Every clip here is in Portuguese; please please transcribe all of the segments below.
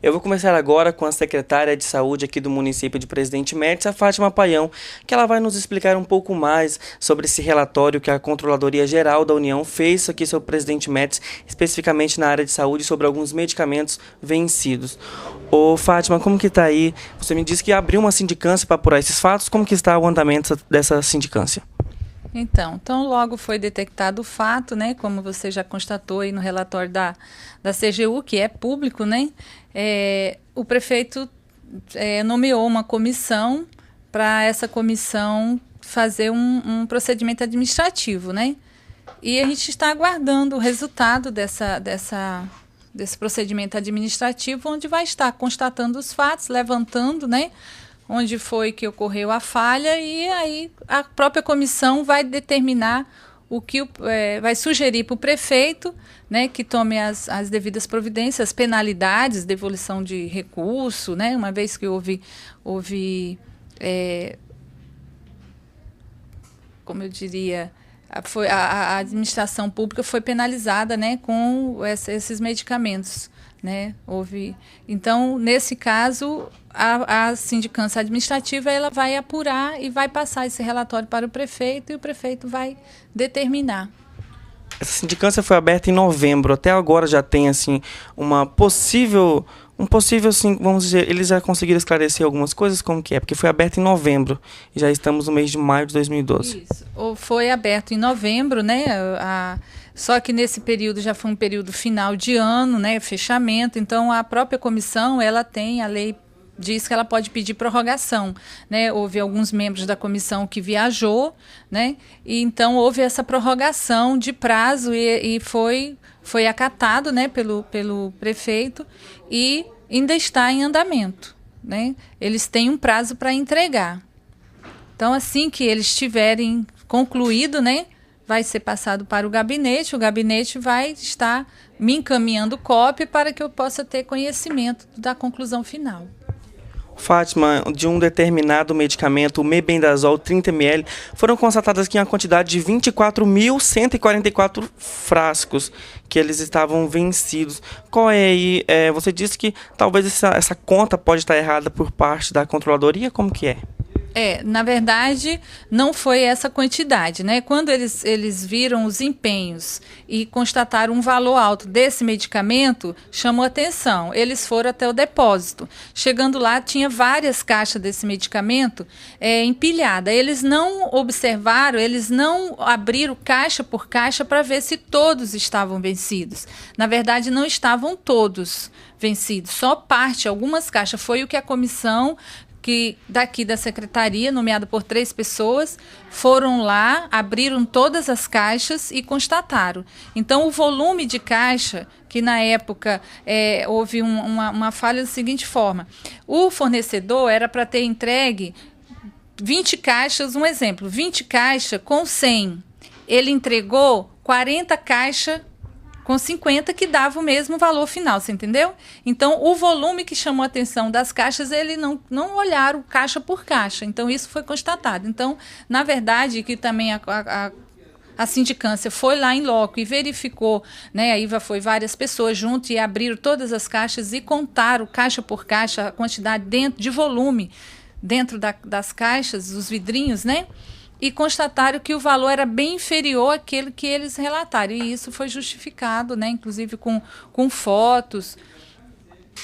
Eu vou começar agora com a secretária de saúde aqui do município de Presidente Médici, a Fátima Paião, que ela vai nos explicar um pouco mais sobre esse relatório que a Controladoria Geral da União fez aqui sobre o Presidente Médici, especificamente na área de saúde, sobre alguns medicamentos vencidos. Ô Fátima, como que está aí? Você me disse que abriu uma sindicância para apurar esses fatos, como que está o andamento dessa sindicância? Então logo foi detectado o fato, né, como você já constatou aí no relatório da CGU, que é público, né, o prefeito nomeou uma comissão para essa comissão fazer um procedimento administrativo, né, e a gente está aguardando o resultado desse procedimento administrativo, onde vai estar constatando os fatos, levantando, né, onde foi que ocorreu a falha, e aí a própria comissão vai determinar o que vai sugerir para o prefeito, né, que tome as devidas providências, penalidades, devolução de recurso, né, uma vez que houve como eu diria, a administração pública foi penalizada, né, com esses medicamentos. Né? Então, nesse caso, a sindicância administrativa ela vai apurar e vai passar esse relatório para o prefeito, e o prefeito vai determinar. Essa sindicância foi aberta em novembro, até agora já tem assim um possível assim, vamos dizer, eles já conseguiram esclarecer algumas coisas, como que é? Porque foi aberta em novembro e já estamos no mês de maio de 2012. Isso, foi aberto em novembro, né? Só que nesse período já foi um período final de ano, né, fechamento, então a própria comissão, ela tem, a lei diz que ela pode pedir prorrogação, né, houve alguns membros da comissão que viajou, né, e então houve essa prorrogação de prazo e foi acatado, né, pelo prefeito, e ainda está em andamento, né, eles têm um prazo para entregar. Então, assim que eles tiverem concluído, né, vai ser passado para o gabinete vai estar me encaminhando cópia para que eu possa ter conhecimento da conclusão final. Fátima, de um determinado medicamento, o mebendazol 30 ml, foram constatadas aqui uma quantidade de 24.144 frascos que eles estavam vencidos. Qual é aí? Você disse que talvez essa conta pode estar errada por parte da controladoria, como que é? Na verdade, não foi essa quantidade, né? Quando eles viram os empenhos e constataram um valor alto desse medicamento, chamou atenção. Eles foram até o depósito. Chegando lá, tinha várias caixas desse medicamento empilhada. Eles não observaram, eles não abriram caixa por caixa para ver se todos estavam vencidos. Na verdade, não estavam todos vencidos, só parte, algumas caixas. Foi o que a comissão daqui da secretaria, nomeada por 3 pessoas, foram lá, abriram todas as caixas e constataram. Então, o volume de caixa, que na época houve uma falha da seguinte forma: o fornecedor era para ter entregue 20 caixas, um exemplo, 20 caixas com 100. Ele entregou 40 caixas com 50, que dava o mesmo valor final, você entendeu? Então, o volume que chamou a atenção das caixas, ele não olharam caixa por caixa. Então, isso foi constatado. Então, na verdade, que também a sindicância foi lá em loco e verificou, né? Aí foi várias pessoas junto e abriram todas as caixas e contaram caixa por caixa a quantidade de volume dentro das caixas, os vidrinhos, né? E constataram que o valor era bem inferior àquele que eles relataram. E isso foi justificado, né, inclusive com fotos,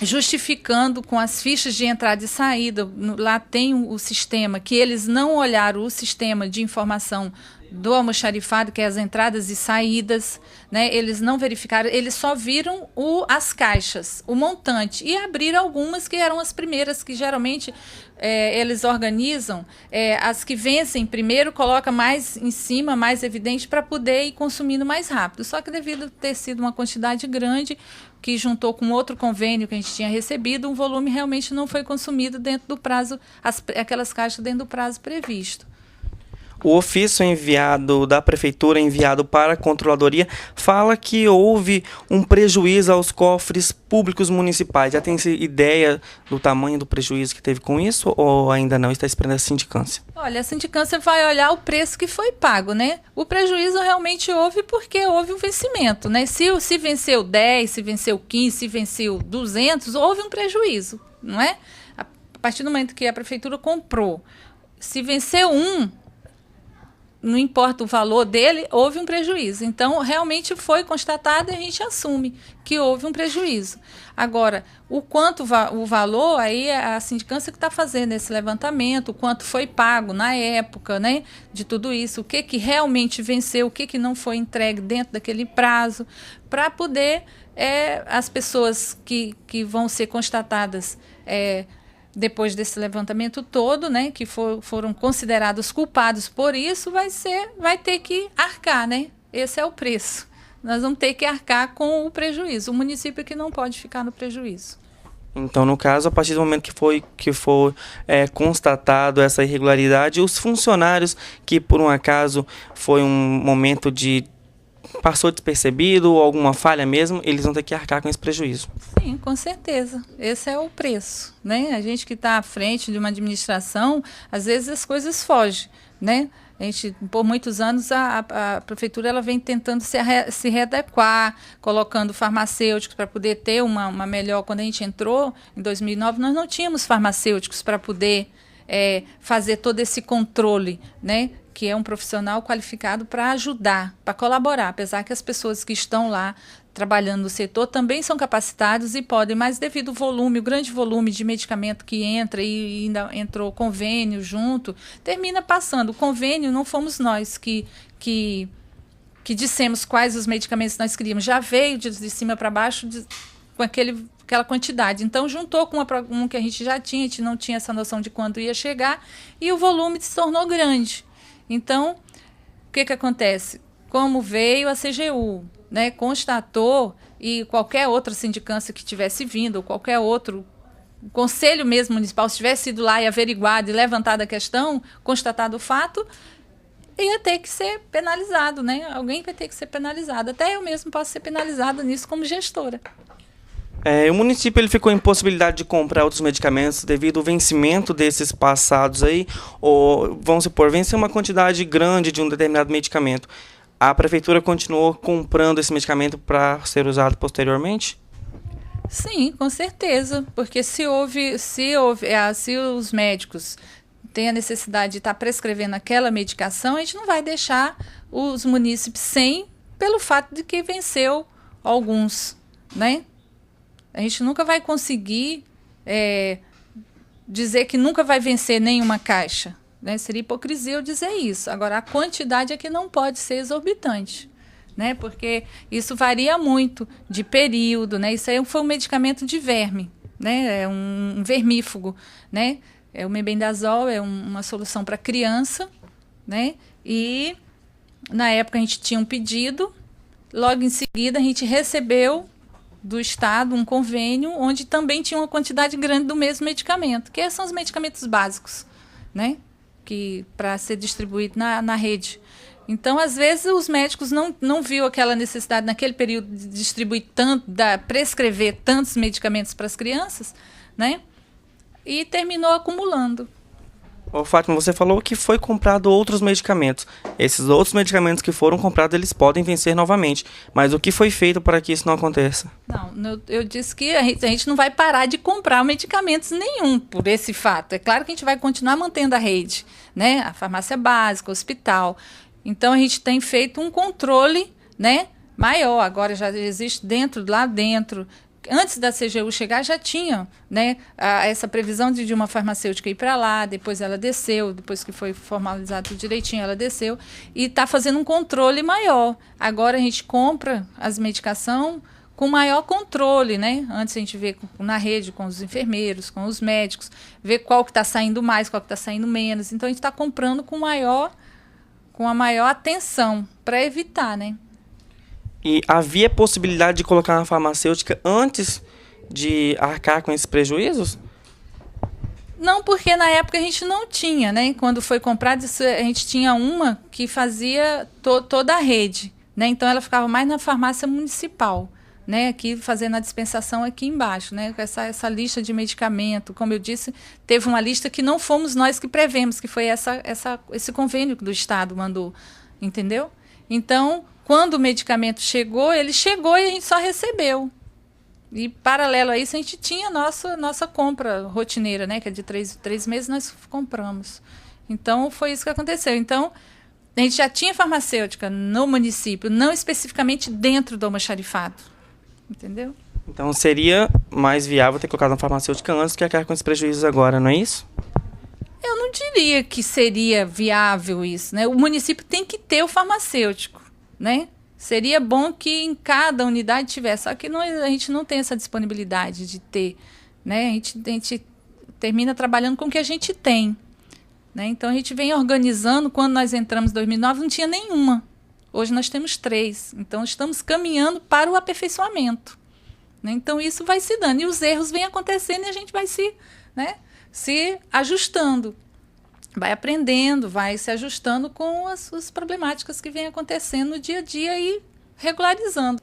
justificando com as fichas de entrada e saída. Lá tem o sistema, que eles não olharam o sistema de informação do almoxarifado, que é as entradas e saídas, né? Eles não verificaram, eles só viram as caixas, o montante, e abriram algumas que eram as primeiras, que geralmente eles organizam, as que vencem primeiro, coloca mais em cima, mais evidente, para poder ir consumindo mais rápido. Só que devido a ter sido uma quantidade grande, que juntou com outro convênio que a gente tinha recebido, um volume realmente não foi consumido dentro do prazo, aquelas caixas dentro do prazo previsto. O ofício enviado da prefeitura, enviado para a controladoria, fala que houve um prejuízo aos cofres públicos municipais. Já tem ideia do tamanho do prejuízo que teve com isso ou ainda não? Está esperando a sindicância? Olha, a sindicância vai olhar o preço que foi pago, né? O prejuízo realmente houve porque houve um vencimento, né? Se venceu 10, se venceu 15, se venceu 200, houve um prejuízo, não é? A partir do momento que a prefeitura comprou, se venceu não importa o valor dele, houve um prejuízo. Então, realmente foi constatado e a gente assume que houve um prejuízo. Agora, o quanto o valor, aí é a sindicância que está fazendo esse levantamento, o quanto foi pago na época, né, de tudo isso, o que realmente venceu, o que não foi entregue dentro daquele prazo, para poder as pessoas que vão ser constatadas depois desse levantamento todo, né, que foram considerados culpados por isso, vai ter que arcar, né? Esse é o preço. Nós vamos ter que arcar com o prejuízo. O município que não pode ficar no prejuízo. Então, no caso, a partir do momento que for constatado essa irregularidade, os funcionários que, por um acaso, foi um momento passou despercebido ou alguma falha mesmo, eles vão ter que arcar com esse prejuízo. Sim, com certeza. Esse é o preço, né? A gente que está à frente de uma administração, às vezes as coisas fogem, né? A gente, por muitos anos, a prefeitura ela vem tentando se readequar, colocando farmacêuticos para poder ter uma melhor... Quando a gente entrou, em 2009, nós não tínhamos farmacêuticos para poder fazer todo esse controle, né? Que é um profissional qualificado para ajudar, para colaborar, apesar que as pessoas que estão lá trabalhando no setor também são capacitados e podem, mas devido ao volume, o grande volume de medicamento que entra e ainda entrou convênio junto, termina passando. O convênio não fomos nós que dissemos quais os medicamentos nós queríamos, já veio de cima para baixo com aquela quantidade. Então, juntou com um que a gente já tinha, a gente não tinha essa noção de quando ia chegar, e o volume se tornou grande. Então, o que acontece? Como veio a CGU, né, constatou, e qualquer outra sindicância que tivesse vindo, ou qualquer outro conselho mesmo municipal, se tivesse ido lá e averiguado e levantado a questão, constatado o fato, ia ter que ser penalizado, né? Alguém vai ter que ser penalizado. Até eu mesmo posso ser penalizada nisso como gestora. O município ele ficou em possibilidade de comprar outros medicamentos devido ao vencimento desses passados aí, ou, vamos supor, venceu uma quantidade grande de um determinado medicamento. A prefeitura continuou comprando esse medicamento para ser usado posteriormente? Sim, com certeza, porque se os médicos têm a necessidade de estar prescrevendo aquela medicação, a gente não vai deixar os munícipes sem, pelo fato de que venceu alguns, né? A gente nunca vai conseguir dizer que nunca vai vencer nenhuma caixa, né? Seria hipocrisia eu dizer isso. Agora, a quantidade é que não pode ser exorbitante, né? Porque isso varia muito de período, né? Isso aí foi um medicamento de verme, né? É um vermífugo, né? O mebendazol é uma solução para criança, né? E na época a gente tinha um pedido, logo em seguida a gente recebeu do Estado um convênio onde também tinha uma quantidade grande do mesmo medicamento, que são os medicamentos básicos, né? Que para ser distribuído na rede. Então, às vezes, os médicos não viam aquela necessidade naquele período de distribuir prescrever tantos medicamentos para as crianças, né? E terminou acumulando. Ô, Fátima, você falou que foi comprado outros medicamentos. Esses outros medicamentos que foram comprados, eles podem vencer novamente. Mas o que foi feito para que isso não aconteça? Não, eu disse que a gente não vai parar de comprar medicamentos nenhum por esse fato. É claro que a gente vai continuar mantendo a rede, né? A farmácia básica, o hospital. Então, a gente tem feito um controle, né, maior. Agora já existe lá dentro. Antes da CGU chegar, já tinha, né, essa previsão de uma farmacêutica ir para lá, depois ela desceu, depois que foi formalizado tudo direitinho, ela desceu, e está fazendo um controle maior. Agora a gente compra as medicações com maior controle, né? Antes a gente vê na rede com os enfermeiros, com os médicos, ver qual que está saindo mais, qual que está saindo menos. Então a gente está comprando com a maior atenção para evitar, né? E havia possibilidade de colocar na farmacêutica antes de arcar com esses prejuízos? Não, porque na época a gente não tinha, né? Quando foi comprado, a gente tinha uma que fazia toda a rede, né? Então ela ficava mais na farmácia municipal, né? Aqui fazendo a dispensação aqui embaixo, né? Com essa lista de medicamento, como eu disse, teve uma lista que não fomos nós que prevemos, que foi esse convênio que do Estado mandou, entendeu? Então, quando o medicamento chegou, ele chegou e a gente só recebeu. E, paralelo a isso, a gente tinha nossa compra rotineira, né? Que é de 3 meses, nós compramos. Então, foi isso que aconteceu. Então, a gente já tinha farmacêutica no município, não especificamente dentro do almoxarifado. Entendeu? Então, seria mais viável ter colocado uma farmacêutica antes que arcar com esses prejuízos agora, não é isso? Eu não diria que seria viável isso, né? O município tem que ter o farmacêutico, né? Seria bom que em cada unidade tivesse, só que a gente não tem essa disponibilidade de ter, né? A gente termina trabalhando com o que a gente tem, né? Então, a gente vem organizando. Quando nós entramos em 2009, não tinha nenhuma. Hoje nós temos 3. Então, estamos caminhando para o aperfeiçoamento, né? Então, isso vai se dando. E os erros vêm acontecendo e a gente vai se ajustando. Vai aprendendo, vai se ajustando com as problemáticas que vêm acontecendo no dia a dia e regularizando.